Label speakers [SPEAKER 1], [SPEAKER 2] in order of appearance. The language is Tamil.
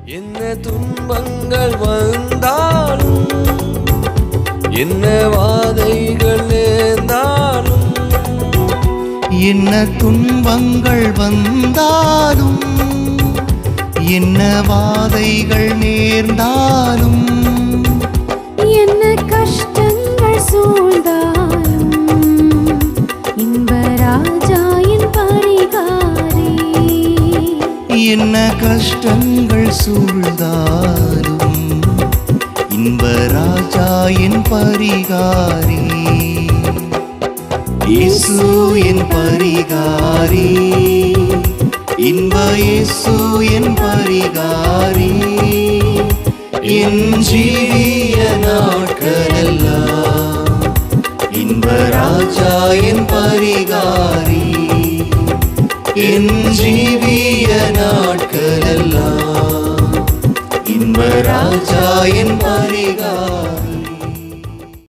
[SPEAKER 1] என்ன துன்பங்கள் வந்தாலும் என்ன வாதைகள் நேர்ந்தாலும்
[SPEAKER 2] என்ன துன்பங்கள் வந்தாலும் என்ன வாதைகள் நேர்ந்தாலும்
[SPEAKER 3] என்ன கஷ்டங்கள் சூழ்ந்தாலும் இன்பராஜாயின் பரிகாரே.
[SPEAKER 2] என்ன கஷ்டங்கள் சூழ்ந்தாலும் இன்பராஜா என் பரிகாரி. இயேசு என் பரிகாரி, இன்ப இயேசு என் பரிகாரி. என் ஜீவிய நாட்களெல்லாம் இன்பராஜா என் பரிகாரி. என் ஜீவிய நாட்களெல்லாம் இன்பராஜா என் பரிகாரி.